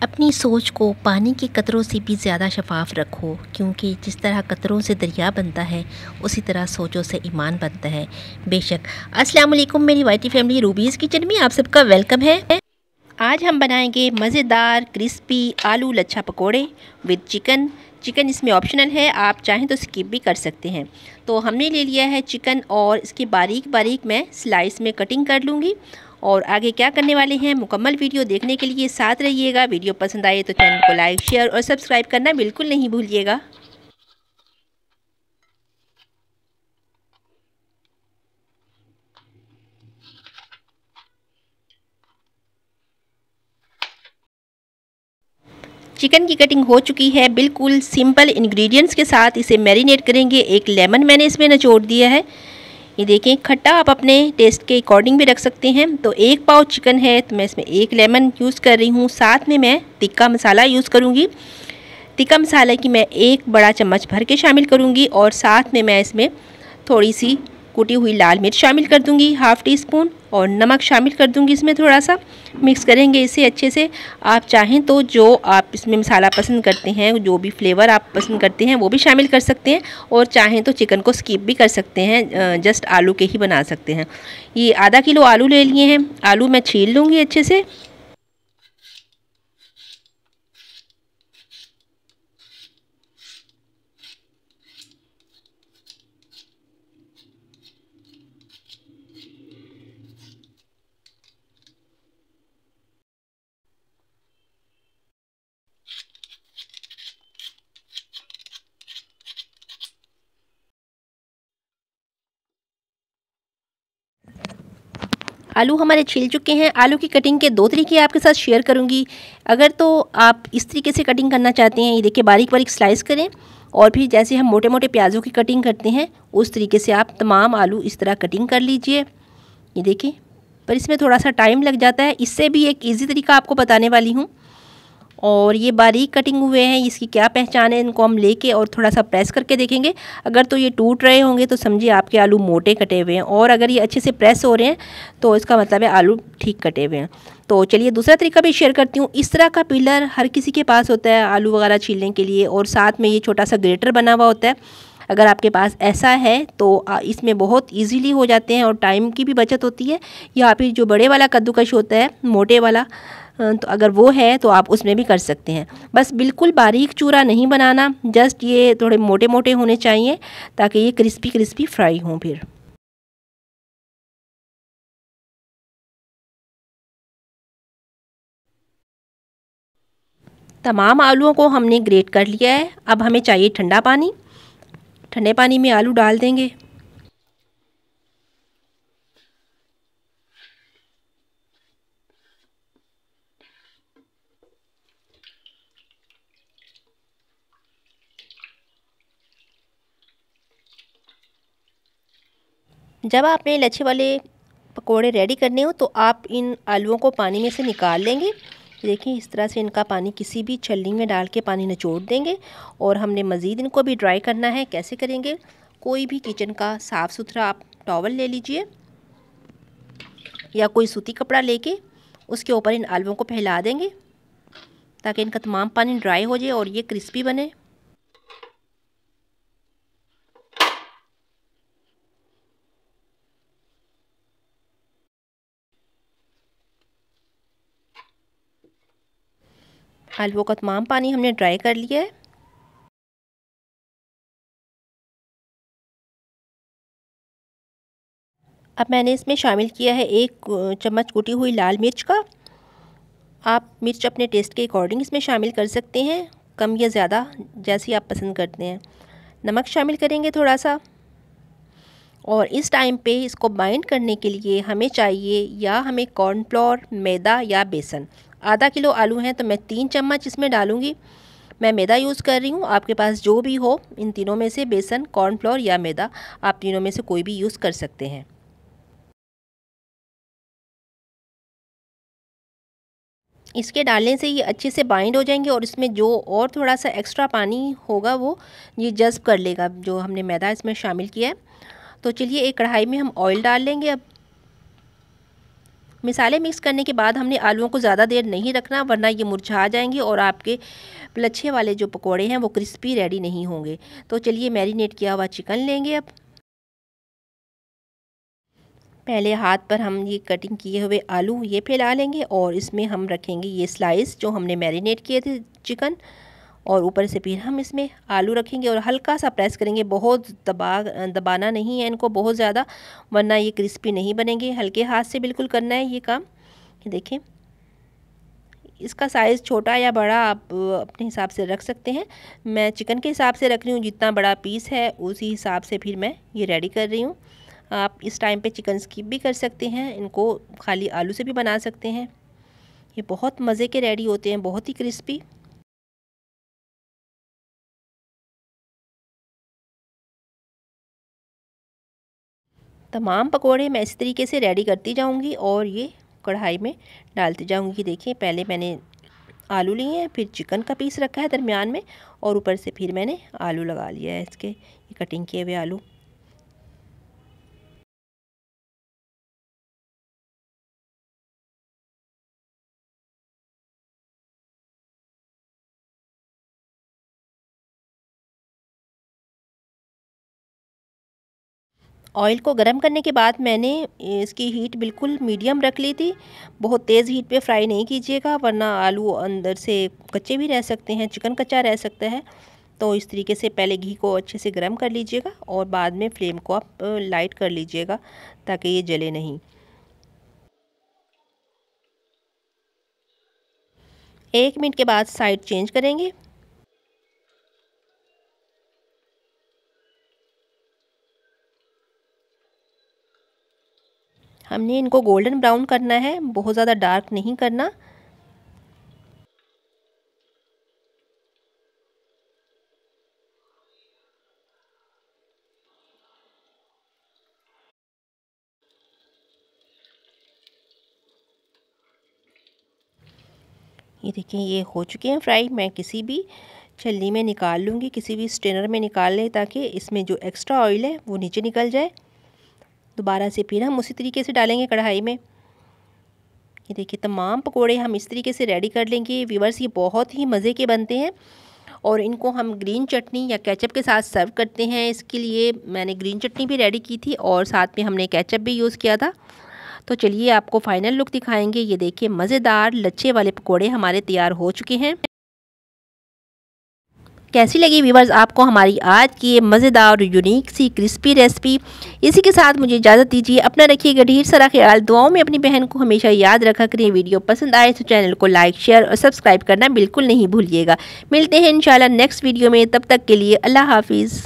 अपनी सोच को पानी के कतरों से भी ज़्यादा शफाफ रखो, क्योंकि जिस तरह कतरों से दरिया बनता है उसी तरह सोचों से ईमान बनता है। बेशक। अस्सलाम वालेकुम मेरी वाइटी फैमिली, रूबीज़ किचन में आप सबका वेलकम है। आज हम बनाएंगे मज़ेदार क्रिस्पी आलू लच्छा पकोड़े विद चिकन। चिकन इसमें ऑप्शनल है, आप चाहें तो स्किप भी कर सकते हैं। तो हमने ले लिया है चिकन और इसकी बारीक बारीक मैं स्लाइस में कटिंग कर लूँगी। और आगे क्या करने वाले हैं मुकम्मल वीडियो देखने के लिए साथ रहिएगा। वीडियो पसंद आए तो चैनल को लाइक शेयर और सब्सक्राइब करना बिल्कुल नहीं भूलिएगा। चिकन की कटिंग हो चुकी है। बिल्कुल सिंपल इंग्रेडिएंट्स के साथ इसे मैरिनेट करेंगे। एक लेमन मैंने इसमें निचोड़ दिया है। ये देखें, खट्टा आप अपने टेस्ट के अकॉर्डिंग भी रख सकते हैं। तो 1 पाव चिकन है तो मैं इसमें 1 लेमन यूज़ कर रही हूँ। साथ में मैं तिक्का मसाला यूज़ करूँगी। तिक्का मसाला की मैं 1 बड़ा चम्मच भर के शामिल करूँगी और साथ में मैं इसमें थोड़ी सी कुटी हुई लाल मिर्च शामिल कर दूंगी, हाफ़ टी स्पून, और नमक शामिल कर दूंगी। इसमें थोड़ा सा मिक्स करेंगे इसे अच्छे से। आप चाहें तो जो आप इसमें मसाला पसंद करते हैं, जो भी फ्लेवर आप पसंद करते हैं वो भी शामिल कर सकते हैं, और चाहें तो चिकन को स्किप भी कर सकते हैं, जस्ट आलू के ही बना सकते हैं। ये आधा किलो आलू ले लिए हैं। आलू मैं छील लूँगी अच्छे से। आलू हमारे छिल चुके हैं। आलू की कटिंग के 2 तरीके आपके साथ शेयर करूंगी। अगर तो आप इस तरीके से कटिंग करना चाहते हैं, ये देखिए बारीक बारीक स्लाइस करें, और फिर जैसे हम मोटे मोटे प्याज़ों की कटिंग करते हैं उस तरीके से आप तमाम आलू इस तरह कटिंग कर लीजिए। ये देखिए, पर इसमें थोड़ा सा टाइम लग जाता है। इससे भी एक ईजी तरीका आपको बताने वाली हूँ। और ये बारीक कटिंग हुए हैं, इसकी क्या पहचान है, इनको हम लेके और थोड़ा सा प्रेस करके देखेंगे। अगर तो ये टूट रहे होंगे तो समझिए आपके आलू मोटे कटे हुए हैं, और अगर ये अच्छे से प्रेस हो रहे हैं तो इसका मतलब है आलू ठीक कटे हुए हैं। तो चलिए दूसरा तरीका भी शेयर करती हूँ। इस तरह का पिलर हर किसी के पास होता है आलू वगैरह छीलने के लिए, और साथ में ये छोटा सा ग्रेटर बना हुआ होता है। अगर आपके पास ऐसा है तो इसमें बहुत इजीली हो जाते हैं और टाइम की भी बचत होती है। या फिर जो बड़े वाला कद्दूकश होता है, मोटे वाला, तो अगर वो है तो आप उसमें भी कर सकते हैं। बस बिल्कुल बारीक चूरा नहीं बनाना, जस्ट ये थोड़े मोटे मोटे होने चाहिए ताकि ये क्रिस्पी क्रिस्पी फ्राई हों। फिर तमाम आलूओं को हमने ग्रेट कर लिया है। अब हमें चाहिए ठंडा पानी। ठंडे पानी में आलू डाल देंगे। जब आपने लच्छे वाले पकोड़े रेडी करने हो तो आप इन आलूओं को पानी में से निकाल लेंगे। देखिए इस तरह से इनका पानी किसी भी छलनी में डाल के पानी निचोड़ देंगे। और हमने मज़ीद इनको भी ड्राई करना है। कैसे करेंगे, कोई भी किचन का साफ़ सुथरा आप टॉवल ले लीजिए या कोई सूती कपड़ा लेके उसके ऊपर इन आलूओं को फैला देंगे ताकि इनका तमाम पानी ड्राई हो जाए और ये क्रिस्पी बने। आलूओं का तमाम पानी हमने ड्राई कर लिया है। अब मैंने इसमें शामिल किया है 1 चम्मच कुटी हुई लाल मिर्च का। आप मिर्च अपने टेस्ट के अकॉर्डिंग इसमें शामिल कर सकते हैं, कम या ज़्यादा जैसी आप पसंद करते हैं। नमक शामिल करेंगे थोड़ा सा। और इस टाइम पे इसको बाइंड करने के लिए हमें चाहिए या हमें कॉर्नफ्लोर, मैदा या बेसन। आधा किलो आलू हैं तो मैं 3 चम्मच इसमें डालूँगी। मैं मैदा यूज़ कर रही हूँ, आपके पास जो भी हो इन तीनों में से, बेसन, कॉर्नफ्लोर या मैदा, आप तीनों में से कोई भी यूज़ कर सकते हैं। इसके डालने से ये अच्छे से बाइंड हो जाएंगे और इसमें जो और थोड़ा सा एक्स्ट्रा पानी होगा वो ये जज़्ब कर लेगा जो हमने मैदा इसमें शामिल किया है। तो चलिए एक कढ़ाई में हम ऑयल डाल लेंगे अब। मिसाले मिक्स करने के बाद हमने आलूओं को ज़्यादा देर नहीं रखना, वरना ये मुरझा जाएंगे और आपके लच्छे वाले जो पकोड़े हैं वो क्रिस्पी रेडी नहीं होंगे। तो चलिए मैरिनेट किया हुआ चिकन लेंगे। अब पहले हाथ पर हम ये कटिंग किए हुए आलू ये फैला लेंगे और इसमें हम रखेंगे ये स्लाइस जो हमने मैरिनेट किए थे चिकन, और ऊपर से फिर हम इसमें आलू रखेंगे और हल्का सा प्रेस करेंगे। बहुत दबाना नहीं है इनको बहुत ज़्यादा, वरना ये क्रिस्पी नहीं बनेंगे। हल्के हाथ से बिल्कुल करना है ये काम। ये देखें, इसका साइज़ छोटा या बड़ा आप अपने हिसाब से रख सकते हैं। मैं चिकन के हिसाब से रख रही हूँ, जितना बड़ा पीस है उसी हिसाब से फिर मैं ये रेडी कर रही हूँ। आप इस टाइम पे चिकन स्किप भी कर सकते हैं, इनको खाली आलू से भी बना सकते हैं। ये बहुत मज़े के रेडी होते हैं, बहुत ही क्रिस्पी। तमाम पकोड़े मैं इस तरीके से रेडी करती जाऊंगी और ये कढ़ाई में डालती जाऊंगी। देखिए, पहले मैंने आलू लिए हैं, फिर चिकन का पीस रखा है दरमियान में, और ऊपर से फिर मैंने आलू लगा लिया है इसके, ये कटिंग किए हुए आलू। ऑयल को गर्म करने के बाद मैंने इसकी हीट बिल्कुल मीडियम रख ली थी। बहुत तेज़ हीट पे फ्राई नहीं कीजिएगा, वरना आलू अंदर से कच्चे भी रह सकते हैं, चिकन कच्चा रह सकता है। तो इस तरीके से पहले घी को अच्छे से गर्म कर लीजिएगा और बाद में फ्लेम को आप लाइट कर लीजिएगा ताकि ये जले नहीं। 1 मिनट के बाद साइड चेंज करेंगे। हमने इनको गोल्डन ब्राउन करना है, बहुत ज़्यादा डार्क नहीं करना। ये देखिए, ये हो चुके हैं फ्राई। मैं किसी भी छलनी में निकाल लूँगी, किसी भी स्ट्रेनर में निकाल लें ताकि इसमें जो एक्स्ट्रा ऑयल है वो नीचे निकल जाए। दोबारा से फिर हम उसी तरीके से डालेंगे कढ़ाई में। ये देखिए, तमाम पकोड़े हम इस तरीके से रेडी कर लेंगे। व्यूअर्स, ये बहुत ही मज़े के बनते हैं और इनको हम ग्रीन चटनी या केचप के साथ सर्व करते हैं। इसके लिए मैंने ग्रीन चटनी भी रेडी की थी और साथ में हमने केचप भी यूज़ किया था। तो चलिए आपको फाइनल लुक दिखाएंगे। ये देखिए, मज़ेदार लच्छे वाले पकोड़े हमारे तैयार हो चुके हैं। कैसी लगी व्यूअर्स आपको हमारी आज की ये मज़ेदार और यूनिक सी क्रिस्पी रेसिपी। इसी के साथ मुझे इजाज़त दीजिए। अपना रखिएगा ढेर सारा ख्याल। दुआओं में अपनी बहन को हमेशा याद रखा करें। वीडियो पसंद आए तो चैनल को लाइक, शेयर और सब्सक्राइब करना बिल्कुल नहीं भूलिएगा। मिलते हैं इंशाल्लाह नेक्स्ट वीडियो में। तब तक के लिए अल्लाह हाफिज़।